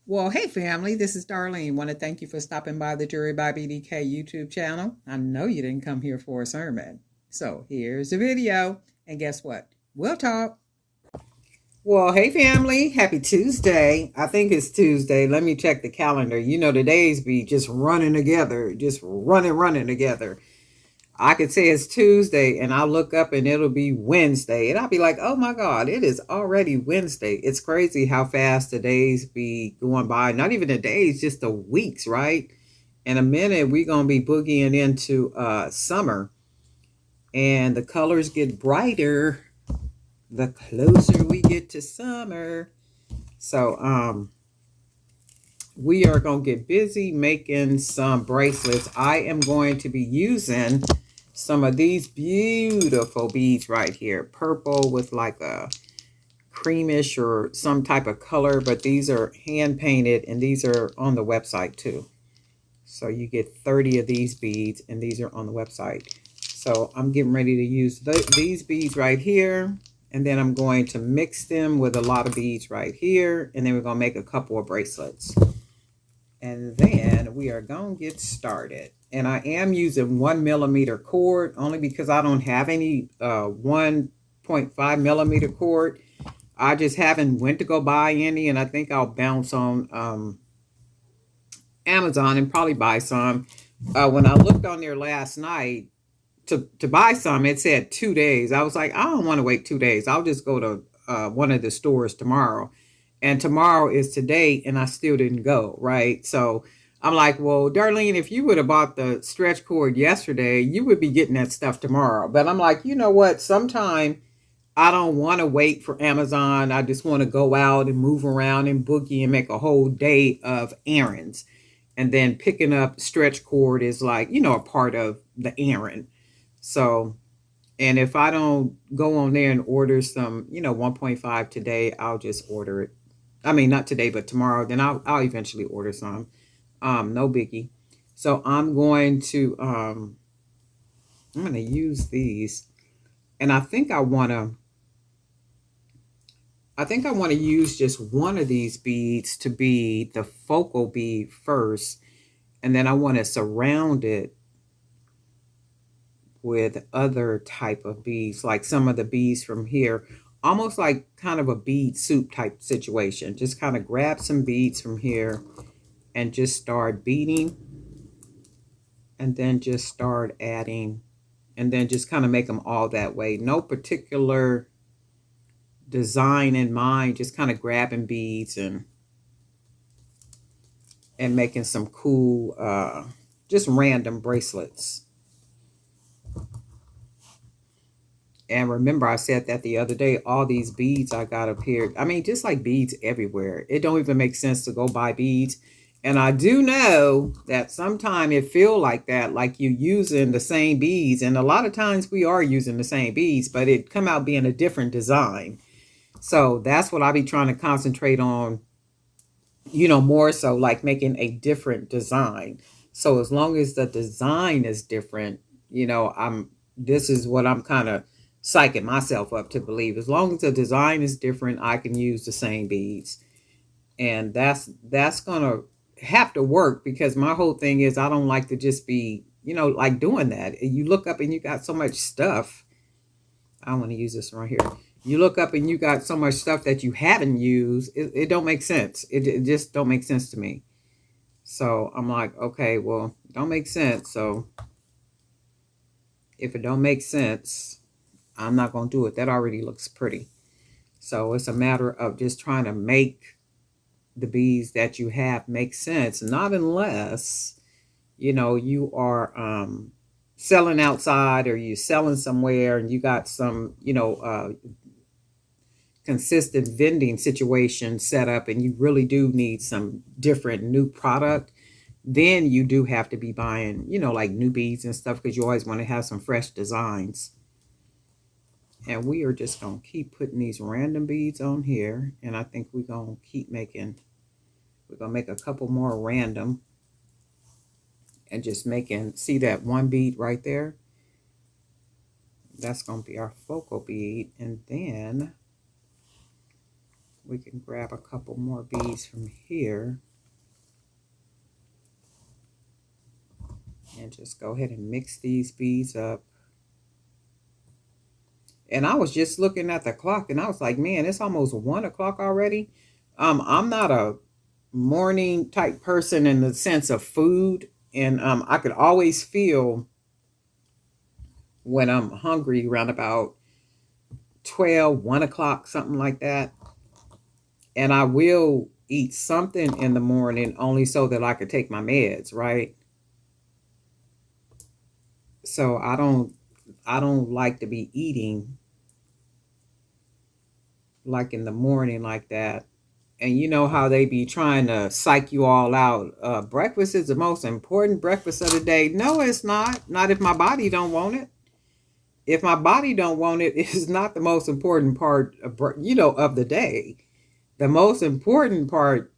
Well, hey family, this is Darlene. Want to thank you for stopping by the Jury by BDK YouTube channel. I know you didn't come here for a sermon. So here's the video. And guess what? We'll talk. Well, hey family, happy Tuesday. I think it's Tuesday. Let me check the calendar. You know, the days be just running together, just running together. I could say it's Tuesday and I'll look up and it'll be Wednesday. And I'll be like, oh my God, it is already Wednesday. It's crazy how fast the days be going by. Not even the days, just the weeks, right? In a minute, we're going to be boogieing into summer. And the colors get brighter the closer we get to summer. So we are going to get busy making some bracelets. I am going to be using some of these beautiful beads right here. Purple with like a creamish or some type of color, but these are hand painted and these are on the website too. So you get 30 of these beads and these are on the website. So I'm getting ready to use these beads right here. And then I'm going to mix them with a lot of beads right here. And then we're going to make a couple of bracelets. And then we are going to get started. And I am using 1mm cord only because I don't have any 1.5mm cord. I just haven't went to go buy any, and I think I'll bounce on Amazon and probably buy some. When I looked on there last night to buy some, it said 2 days. I was like, I don't want to wait 2 days. I'll just go to one of the stores tomorrow. And tomorrow is today, and I still didn't go, right? So I'm like, well, Darlene, if you would have bought the stretch cord yesterday, you would be getting that stuff tomorrow. But I'm like, you know what? Sometime I don't want to wait for Amazon. I just want to go out and move around and boogie and make a whole day of errands. And then picking up stretch cord is like, a part of the errand. So, and if I don't go on there and order some, 1.5 today, I'll just order it. I mean, not today, but tomorrow. Then I'll eventually order some. No biggie. So I'm going to use these. And I think I want to use just one of these beads to be the focal bead first. And then I want to surround it with other type of beads, like some of the beads from here, almost like kind of a bead soup type situation. Just kind of grab some beads from here and just start beading, and then just start adding, and then just kind of make them all that way. No particular design in mind, just kind of grabbing beads and making some cool just random bracelets. And remember, I said that the other day, all these beads I got up here, I mean, just like beads everywhere. It don't even make sense to go buy beads. And I do know that sometimes it feel like that, like you using the same beads. And a lot of times we are using the same beads, but it come out being a different design. So that's what I be trying to concentrate on, more so like making a different design. So as long as the design is different, this is what I'm kind of psyching myself up to believe. As long as the design is different, I can use the same beads. And that's gonna have to work, because my whole thing is I don't like to just be, like doing that. You look up and you got so much stuff. I want to use this right here. You look up and you got so much stuff that you haven't used. It don't make sense. It just don't make sense to me. So I'm like, okay, well, don't make sense. So if it don't make sense, I'm not going to do it. That already looks pretty. So it's a matter of just trying to make the beads that you have make sense. Not unless, you are selling outside, or you selling somewhere and you got some, consistent vending situation set up and you really do need some different new product, then you do have to be buying, like new beads and stuff, because you always want to have some fresh designs. And we are just going to keep putting these random beads on here. And I think we're going to make a couple more random. And just see that one bead right there? That's going to be our focal bead. And then We can grab a couple more beads from here. And just go ahead and mix these beads up. And I was just looking at the clock and I was like, man, it's almost 1 o'clock already. I'm not a morning type person in the sense of food. And I could always feel when I'm hungry around about 12, 1 o'clock, something like that. And I will eat something in the morning only so that I could take my meds, right? So I don't like to be eating like in the morning like that. And you know how they be trying to psych you all out. Breakfast is the most important breakfast of the day. No, it's not. Not if my body don't want it. If my body don't want it, it's not the most important part of, of the day. The most important part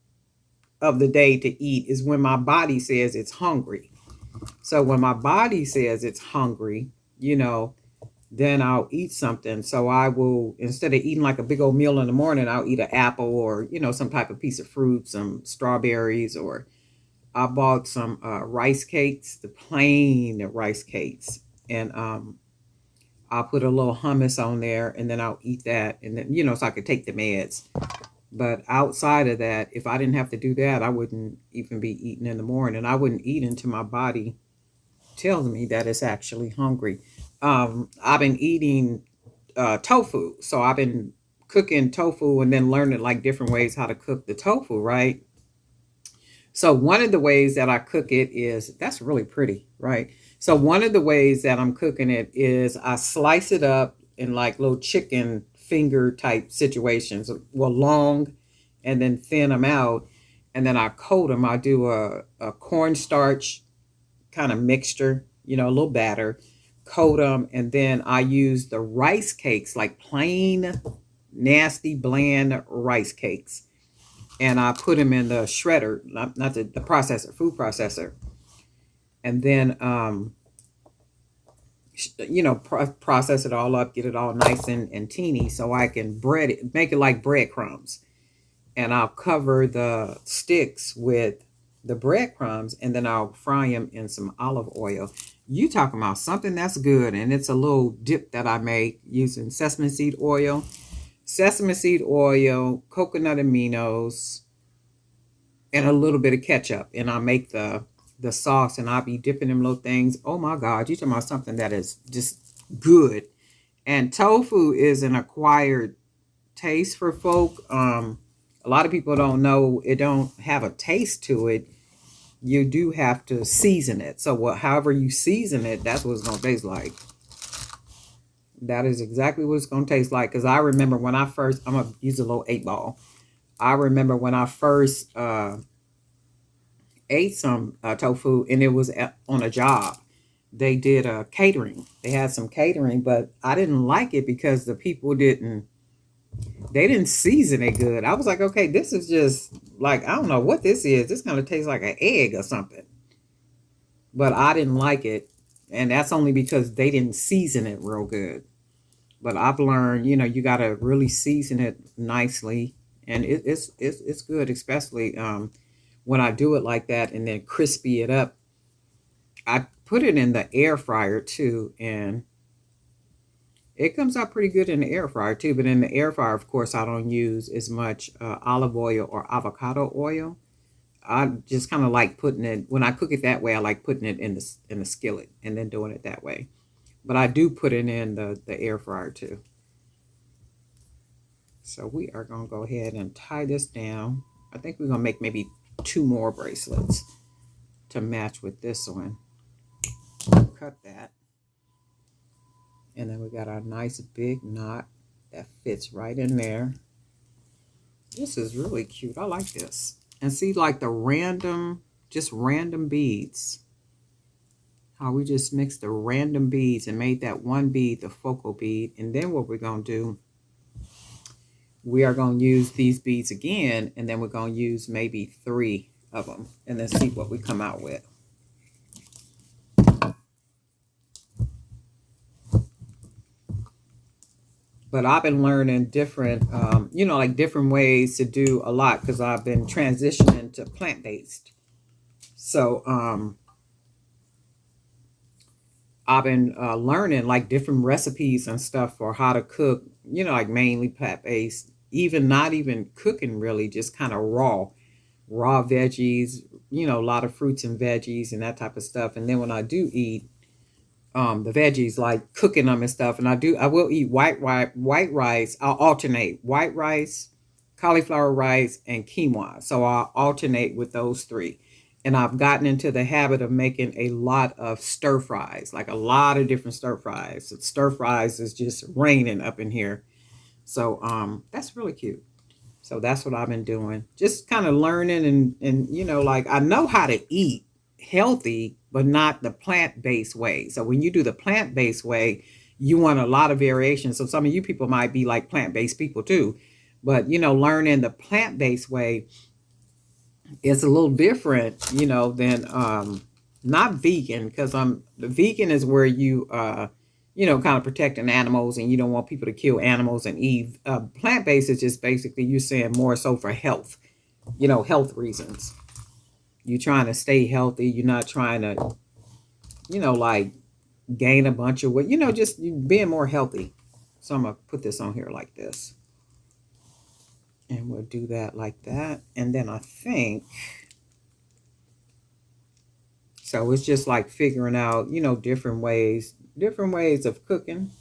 of the day to eat is when my body says it's hungry. So when my body says it's hungry, then I'll eat something. So I will, instead of eating like a big old meal in the morning, I'll eat an apple or, some type of piece of fruit, some strawberries, or I bought some rice cakes, the plain rice cakes. And I'll put a little hummus on there and then I'll eat that. And then, so I could take the meds. But outside of that, if I didn't have to do that, I wouldn't even be eating in the morning. I wouldn't eat until my body tells me that it's actually hungry. I've been eating tofu. So I've been cooking tofu and then learning like different ways how to cook the tofu, right? So one of the ways that I cook it is, that's really pretty, right? So one of the ways that I'm cooking it is I slice it up in like little chicken finger type situations, well, long and then thin them out. And then I coat them. I do a cornstarch kind of mixture, a little batter, coat them. And then I use the rice cakes, like plain, nasty, bland rice cakes. And I put them in the shredder, not the processor, food processor. And then, process it all up, get it all nice and teeny so I can bread it, make it like breadcrumbs. And I'll cover the sticks with the breadcrumbs and then I'll fry them in some olive oil. You talking about something that's good. And it's a little dip that I make using sesame seed oil, coconut aminos, and a little bit of ketchup. And I make the sauce and I'll be dipping them little things. Oh my God, you talking about something that is just good. And tofu is an acquired taste for folk. A lot of people don't know it don't have a taste to it. You do have to season it. So however you season it, that's what it's going to taste like. That is exactly what it's going to taste like. Because I remember when I first, I'm going to use a little 8-ball. I remember when I first ate some tofu and it was on a job. They did a catering. They had some catering, but I didn't like it because the people didn't season it good. I was like, okay, this is just like, I don't know what this is. This kind of tastes like an egg or something. But I didn't like it. And that's only because they didn't season it real good. But I've learned, you got to really season it nicely. And it's good, especially when I do it like that and then crispy it up. I put it in the air fryer too. And it comes out pretty good in the air fryer too, but in the air fryer, of course, I don't use as much olive oil or avocado oil. I just kind of like putting it, when I cook it that way, I like putting it in the skillet and then doing it that way. But I do put it in the air fryer too. So we are going to go ahead and tie this down. I think we're going to make maybe 2 more bracelets to match with this one. Cut that. And then we got our nice big knot that fits right in there. This is really cute. I like this. And see, like just random beads. How we just mixed the random beads and made that one bead the focal bead. And then what we're going to do, we are going to use these beads again. And then we're going to use maybe 3 of them. And then see what we come out with. But I've been learning different, like different ways to do a lot because I've been transitioning to plant-based. So I've been learning like different recipes and stuff for how to cook, like mainly plant-based, even not even cooking really, just kind of raw veggies, a lot of fruits and veggies and that type of stuff. And then when I do eat the veggies, like cooking them and stuff, and I will eat white rice. I'll alternate white rice, cauliflower rice, and quinoa. So I'll alternate with those three. And I've gotten into the habit of making a lot of stir fries, like a lot of different stir fries. Stir fries is just raining up in here. So that's really cute. So that's what I've been doing. Just kind of learning and like I know how to eat healthy, but not the plant-based way. So when you do the plant-based way, you want a lot of variation. So some of you people might be like plant-based people too. But learning the plant-based way is a little different, than not vegan, because the vegan is where you kind of protecting animals and you don't want people to kill animals and eat. Plant-based is just basically you saying more so for health, health reasons. You're trying to stay healthy. You're not trying to, like gain a bunch of weight, just being more healthy. So I'm going to put this on here like this. And we'll do that like that. And then I think, so it's just like figuring out, different ways of cooking.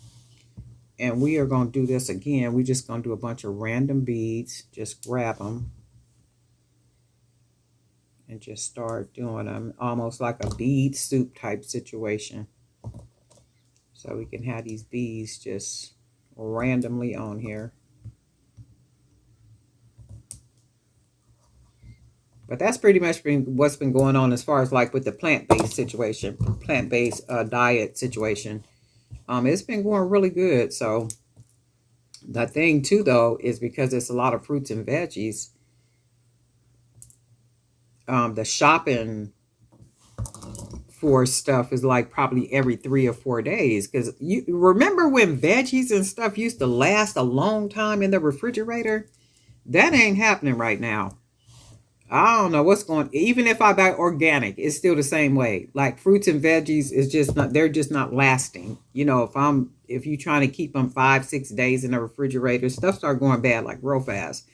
And we are going to do this again. We're just going to do a bunch of random beads. Just grab them and just start doing them almost like a bead soup type situation. So we can have these beads just randomly on here. But that's pretty much what's been going on as far as like with the plant-based situation, plant-based diet situation. It's been going really good. So the thing too, though, is because it's a lot of fruits and veggies. The shopping for stuff is like probably every 3 or 4 days. Because you remember when veggies and stuff used to last a long time in the refrigerator? That ain't happening right now. I don't know what's going. Even if I buy organic, it's still the same way. Like fruits and veggies is just not. They're just not lasting. If you trying to keep them 5, 6 days in the refrigerator, stuff start going bad like real fast.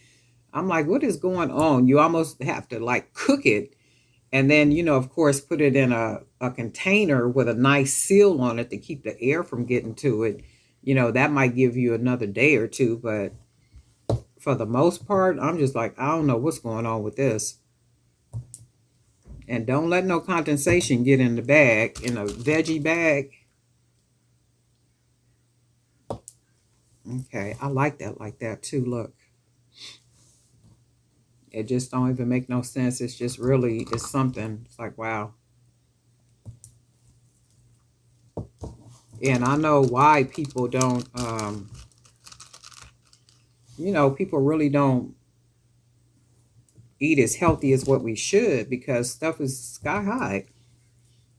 I'm like, what is going on? You almost have to like cook it, and then of course, put it in a container with a nice seal on it to keep the air from getting to it. That might give you another day or two, but for the most part, I'm just like, I don't know what's going on with this. And don't let no condensation get in the bag, in a veggie bag. Okay, I like that too. Look, it just don't even make no sense. It's just really, it's something. It's like, wow. And I know why people don't, people really don't eat as healthy as what we should, because stuff is sky high.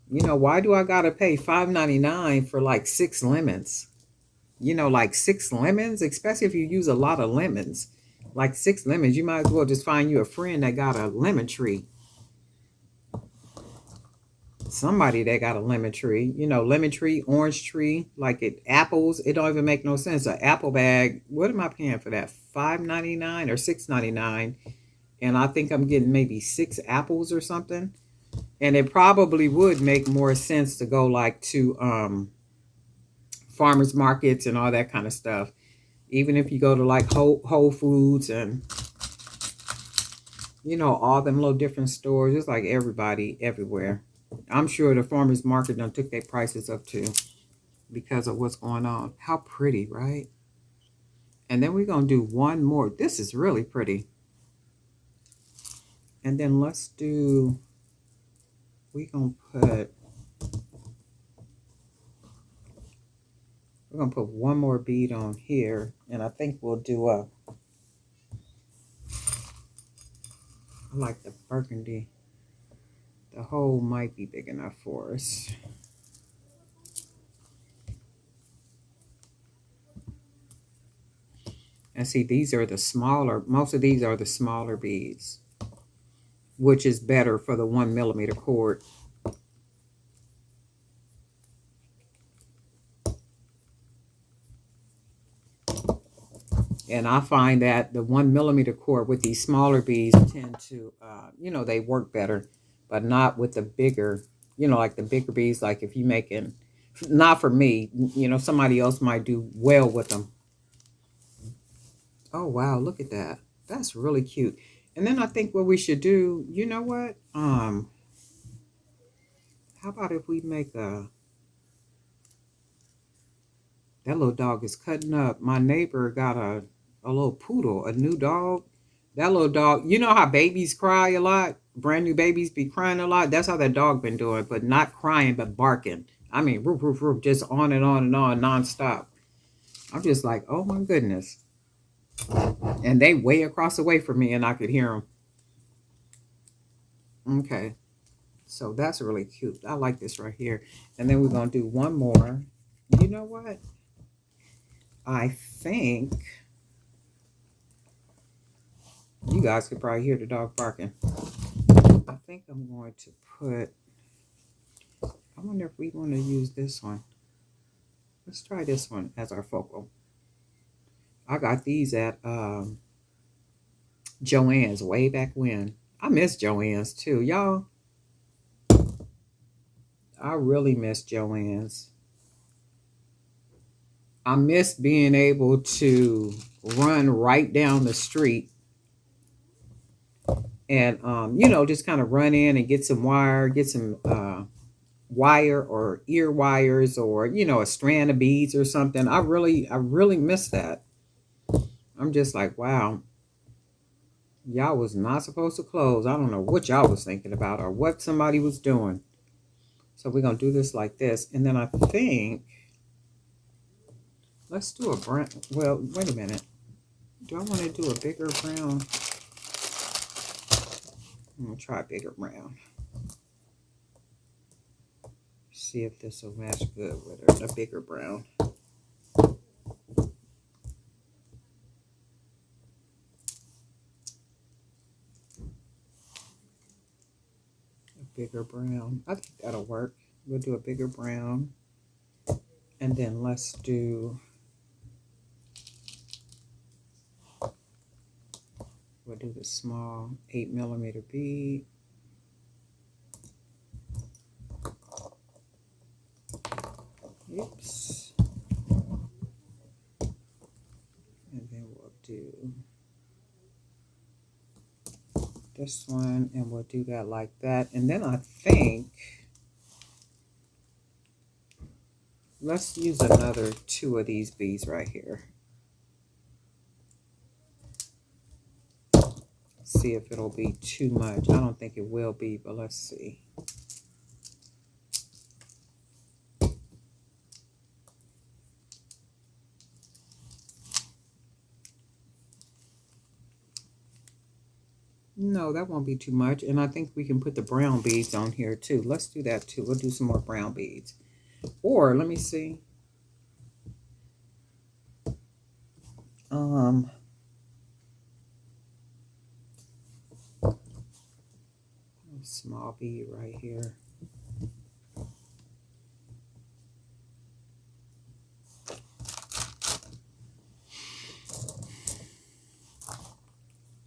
Why do I gotta pay $5.99 for like 6 lemons? Like 6 lemons, especially if you use a lot of lemons. Like 6 lemons, you might as well just find you a friend that got a lemon tree. Somebody that got a lemon tree, lemon tree, orange tree, like apples. It don't even make no sense. An apple bag, what am I paying for that? $5.99 or $6.99? And I think I'm getting maybe 6 apples or something. And it probably would make more sense to go like to farmers markets and all that kind of stuff. Even if you go to like Whole Foods and all them little different stores, it's like everybody everywhere. I'm sure the farmers market done took their prices up too because of what's going on. How pretty, right? And then we're gonna do one more. This is really pretty. And then let's do, we're gonna put one more bead on here, and I think we'll do I like the burgundy. The hole might be big enough for us. And see, these are the smaller, most of these are the smaller beads, which is better for the 1 millimeter cord. And I find that the 1 millimeter cord with these smaller beads tend to, you know, they work better, but not with the bigger, you know, like the bigger beads. Like if you making, not for me, you know, somebody else might do well with them. Oh, wow. Look at that. That's really cute. And then I think what we should do, you know what? How about if we make that little dog is cutting up. My neighbor got a little poodle, a new dog. That little dog, you know how babies cry a lot? Brand new babies be crying a lot. That's how that dog been doing, but not crying, but barking. I mean, roof, roof, roof, just on and on, nonstop. I'm just like, oh my goodness. And they way across the way from me, and I could hear them. Okay, so that's really cute. I like this right here. And then we're gonna do one more. You know what? I think you guys could probably hear the dog barking. I think I'm going to put, I wonder if we want to use this one. Let's try this one as our focal. I got these at Joann's way back when. I miss Joann's too, y'all. I really miss Joann's. I miss being able to run right down the street and you know, just kind of run in and get some wire, get some wire or ear wires, or you know, a strand of beads or something. I really miss that. I'm just like, wow, y'all was not supposed to close. I don't know what y'all was thinking about or what somebody was doing. So we're gonna do this like this, and then I think let's do a brown. Well, wait a minute. Do I want to do a bigger brown? I'm gonna try a bigger brown. See if this will match good with her. A bigger brown. Bigger brown. I think that'll work. We'll do a bigger brown. And then let's do, we'll do the small 8 millimeter bead. Oops. And then we'll do this one, and we'll do that like that. And then I think let's use another 2 of these beads right here. See if it'll be too much. I don't think it will be, but let's see. No, that won't be too much. And I think we can put the brown beads on here too. Let's do that too. We'll do some more brown beads. Or let me see. Small bead right here.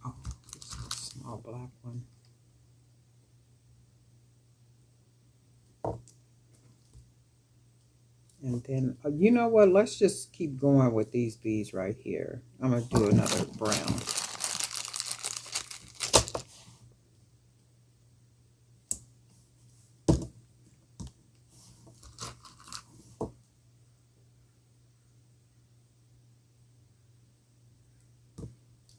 Oh, this is a small black one. And then, you know what? Let's just keep going with these beads right here. I'm going to do another brown.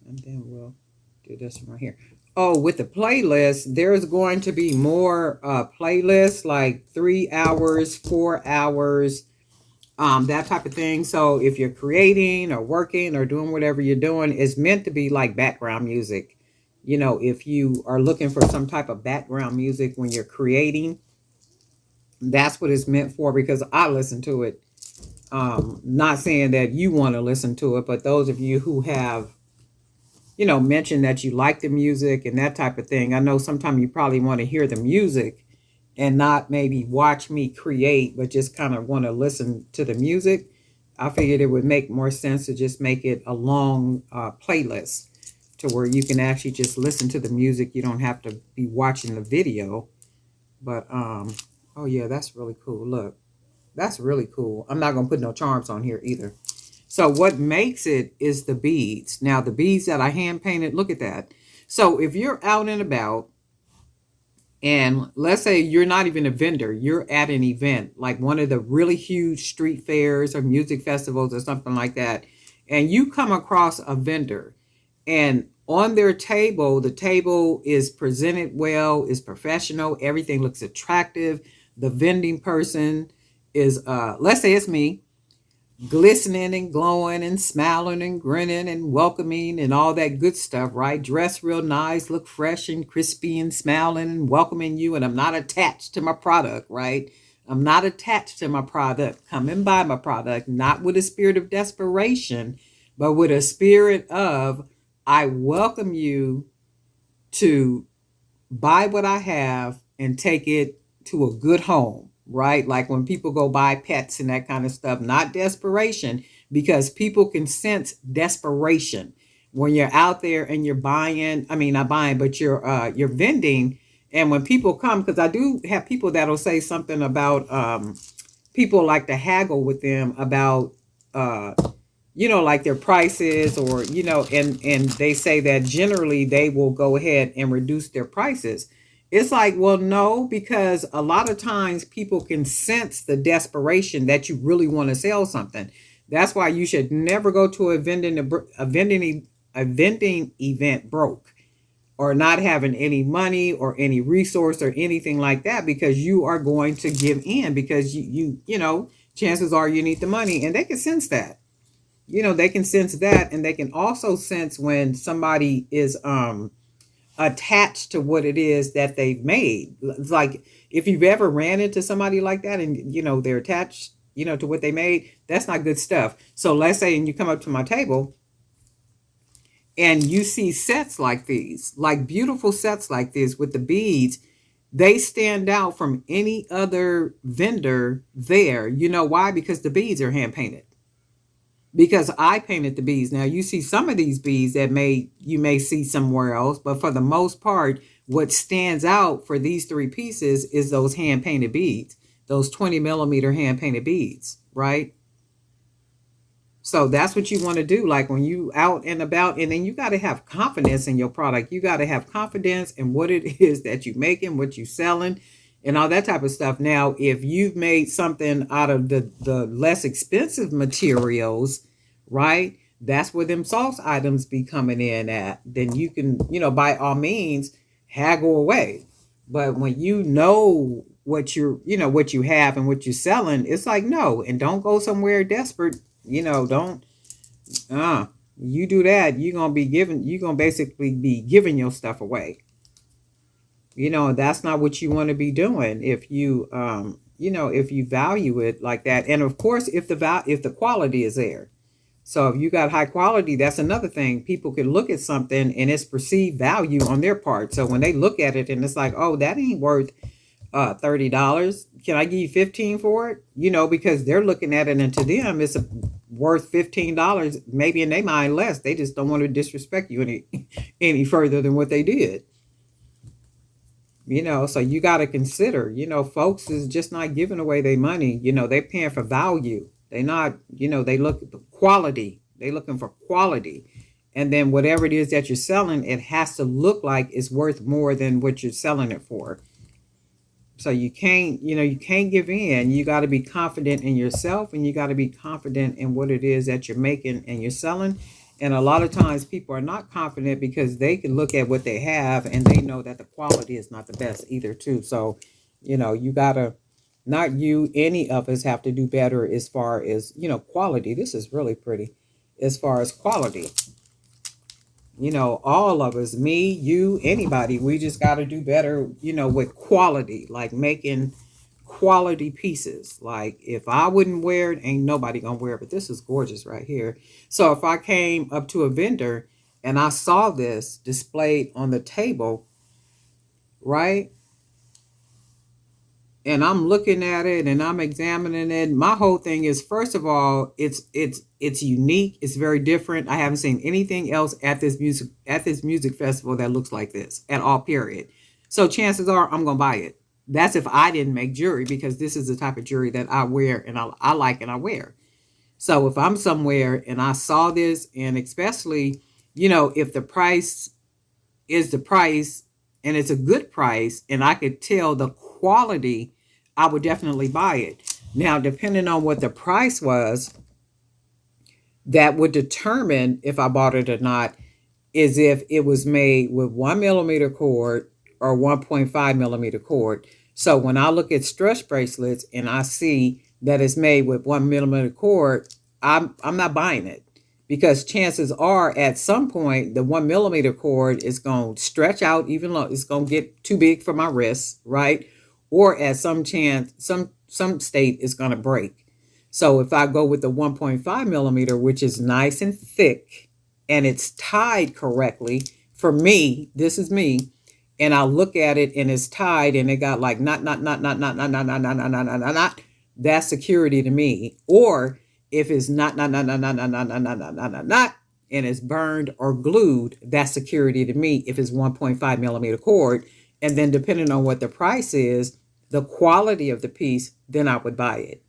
And then we'll do this one right here. Oh, with the playlist, there's going to be more playlists, like 3 hours, 4 hours, that type of thing. So if you're creating or working or doing whatever you're doing, it's meant to be like background music. You know, if you are looking for some type of background music when you're creating, that's what it's meant for, because I listen to it Not saying that you want to listen to it, but those of you who have, mentioned that you like the music and that type of thing. I know sometimes you probably want to hear the music and not maybe watch me create, but just kind of want to listen to the music. I figured it would make more sense to just make it a long playlist to where you can actually just listen to the music. You don't have to be watching the video. But oh yeah, that's really cool. Look, that's really cool. I'm not gonna put no charms on here either. So what makes it is the beads. Now the beads that I hand painted, look at that. So if you're out and about, and let's say you're not even a vendor, you're at an event, like one of the really huge street fairs or music festivals or something like that, and you come across a vendor, and on their table, the table is presented well, is professional, everything looks attractive. The vending person is, let's say it's me, glistening and glowing and smiling and grinning and welcoming and all that good stuff, right? Dress real nice, look fresh and crispy and smiling and welcoming you. And I'm not attached to my product, right? I'm not attached to my product. Come and buy my product, not with a spirit of desperation, but with a spirit of, I welcome you to buy what I have and take it to a good home, right? Like when people go buy pets and that kind of stuff, not desperation, because people can sense desperation when you're out there and you're buying, I mean, not buying, but you're vending. And when people come, because I do have people that'll say something about people like to haggle with them about like their prices, or and they say that generally they will go ahead and reduce their prices. It's like, well, no, because a lot of times people can sense the desperation that you really want to sell something. That's why you should never go to a vending event broke, or not having any money or any resource or anything like that, because you are going to give in, because chances are you need the money, and they can sense that. They can sense that, and they can also sense when somebody is attached to what it is that they've made. It's like if you've ever ran into somebody like that, and they're attached to what they made, that's not good stuff. So let's say, and you come up to my table and you see sets like these, like beautiful sets like this with the beads. They stand out from any other vendor there. You know why? Because the beads are hand painted, because I painted the beads. Now you see some of these beads that you may see somewhere else, but for the most part, what stands out for these three pieces is those hand painted beads, those 20 millimeter hand painted beads, right? So that's what you want to do. Like when you out and about, and then you got to have confidence in your product. You got to have confidence in what it is that you're making, what you're selling, and all that type of stuff. Now, if you've made something out of the less expensive materials, right, that's where them soft items be coming in at. Then you can, by all means, haggle away. But when you know what what you have and what you're selling, it's like, no, and don't go somewhere desperate. Don't, you do that, you're gonna basically be giving your stuff away. That's not what you want to be doing if you if you value it like that. And of course, if the quality is there. So if you got high quality, that's another thing. People can look at something and it's perceived value on their part. So when they look at it and it's like, oh, that ain't worth $30. Can I give you 15 for it? Because they're looking at it, and to them it's worth $15, maybe in their mind less. They just don't want to disrespect you any further than what they did. So you got to consider, folks is just not giving away their money. They're paying for value. They not, they look at the quality. They looking for quality. And then whatever it is that you're selling, it has to look like it's worth more than what you're selling it for. So you can't give in. You got to be confident in yourself, and you got to be confident in what it is that you're making and you're selling. And a lot of times people are not confident because they can look at what they have and they know that the quality is not the best either too. So, you got to, not you, any of us have to do better as far as, quality. This is really pretty as far as quality. All of us, me, you, anybody, we just got to do better, with quality, like making quality pieces. Like if I wouldn't wear it, ain't nobody gonna wear it. But this is gorgeous right here. So if I came up to a vendor and I saw this displayed on the table, right? And I'm looking at it and I'm examining it. My whole thing is, first of all, it's unique. It's very different. I haven't seen anything else at this music festival that looks like this at all. Period. So chances are I'm gonna buy it. That's if I didn't make jewelry, because this is the type of jewelry that I wear and I like and I wear. So if I'm somewhere and I saw this, and especially, if the price is the price and it's a good price and I could tell the quality, I would definitely buy it. Now, depending on what the price was, that would determine if I bought it or not, is if it was made with 1 millimeter cord or 1.5 millimeter cord. So when I look at stretch bracelets and I see that it's made with 1 millimeter cord, I'm not buying it, because chances are at some point the 1 millimeter cord is going to stretch out, even though it's going to get too big for my wrist, right? Or at some chance, some state is going to break. So if I go with the 1.5 millimeter, which is nice and thick and it's tied correctly, for me, this is me, and I look at it and it's tied and it got like not, that's security to me. Or if it's not, and it's burned or glued, that's security to me if it's 1.5 millimeter cord. And then depending on what the price is, the quality of the piece, then I would buy it,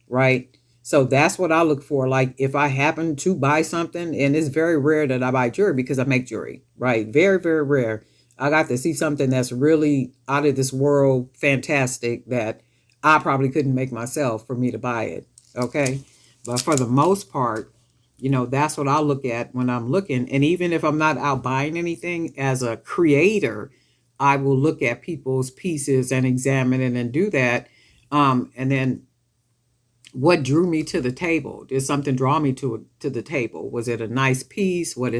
right? So that's what I look for. Like if I happen to buy something, and it's very rare that I buy jewelry because I make jewelry, right? Very, very rare. I got to see something that's really out of this world, fantastic, that I probably couldn't make myself for me to buy it, okay? But for the most part, that's what I look at when I'm looking. And even if I'm not out buying anything, as a creator, I will look at people's pieces and examine it and do that. And then what drew me to the table? Did something draw me to the table? Was it a nice piece? Was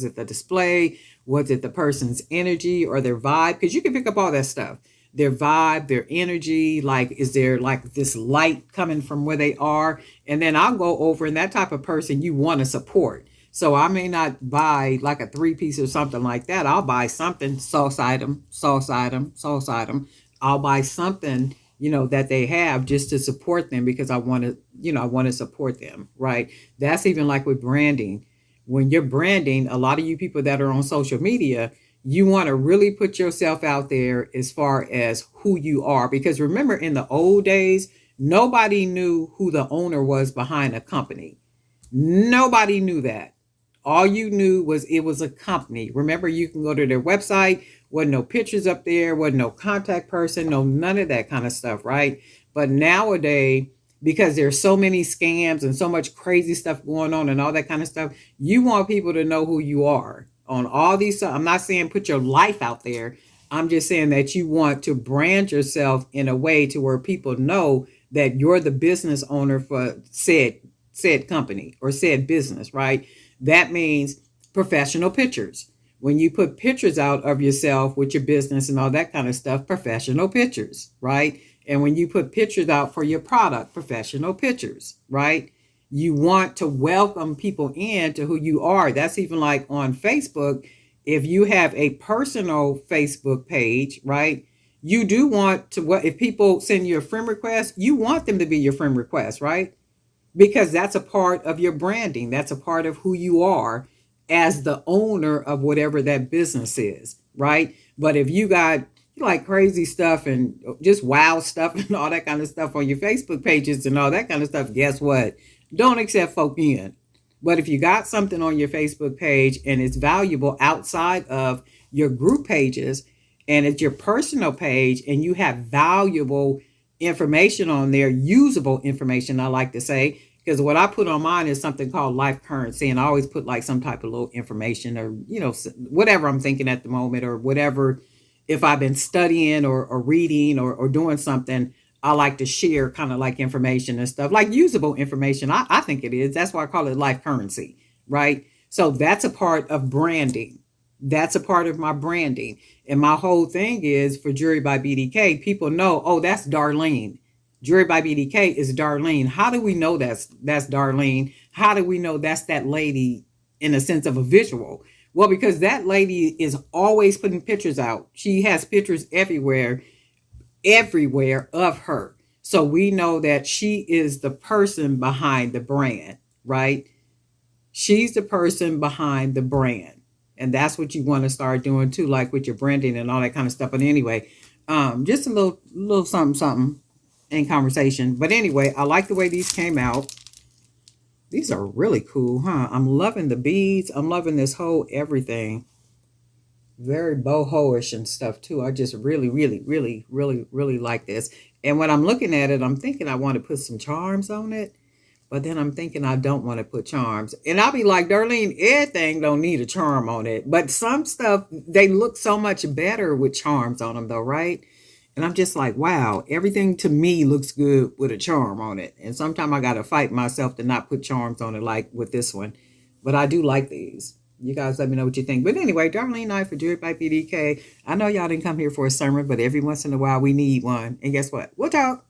it the display? Was it the person's energy or their vibe? Because you can pick up all that stuff. Their vibe, their energy, like, is there like this light coming from where they are? And then I'll go over, and that type of person you want to support. So I may not buy like a 3-piece or something like that. I'll buy something, sauce item, sauce item, sauce item. I'll buy something, that they have, just to support them, because I want to support them, right? That's even like with branding. When you're branding, a lot of you people that are on social media, you want to really put yourself out there as far as who you are. Because remember, in the old days, nobody knew who the owner was behind a company. Nobody knew that. All you knew was it was a company. Remember, you can go to their website, wasn't no pictures up there, wasn't no contact person, no none of that kind of stuff, right? But nowadays, because there's so many scams and so much crazy stuff going on and all that kind of stuff, you want people to know who you are on all these. I'm not saying put your life out there. I'm just saying that you want to brand yourself in a way to where people know that you're the business owner for said company or said business, right? That means professional pictures. When you put pictures out of yourself with your business and all that kind of stuff, professional pictures, right? And when you put pictures out for your product, professional pictures, right? You want to welcome people in to who you are. That's even like on Facebook. If you have a personal Facebook page, right? You do want to, if people send you a friend request, you want them to be your friend request, right? Because that's a part of your branding. That's a part of who you are as the owner of whatever that business is, right? But if you got like crazy stuff and just wild stuff and all that kind of stuff on your Facebook pages and all that kind of stuff, guess what? Don't accept folk in. But if you got something on your Facebook page and it's valuable outside of your group pages, and it's your personal page and you have valuable information on there, usable information, I like to say, because what I put on mine is something called life currency. And I always put like some type of little information or, whatever I'm thinking at the moment or whatever. If I've been studying or reading or doing something, I like to share kind of like information and stuff, like usable information. I think it is. That's why I call it life currency, right? So that's a part of branding. That's a part of my branding. And my whole thing is for Jewelry by BDK, people know, oh, that's Darlene. Jewelry by BDK is Darlene. How do we know that's Darlene? How do we know that's that lady in a sense of a visual? Well, because that lady is always putting pictures out. She has pictures everywhere of her. So we know that she is the person behind the brand, right? She's the person behind the brand. And that's what you want to start doing too, like with your branding and all that kind of stuff. But anyway, just a little something in conversation. But anyway, I like the way these came out. These are really cool, huh? I'm loving the beads. I'm loving this whole everything. Very boho-ish and stuff too. I just really like this. And when I'm looking at it, I'm thinking I want to put some charms on it. But then I'm thinking I don't want to put charms. And I'll be like, Darlene, everything don't need a charm on it. But some stuff, they look so much better with charms on them though, right? And I'm just like, wow, everything to me looks good with a charm on it. And sometimes I got to fight myself to not put charms on it like with this one. But I do like these. You guys let me know what you think. But anyway, Darlene Knight for Jewelry by BDK. I know y'all didn't come here for a sermon, but every once in a while we need one. And guess what? We'll talk.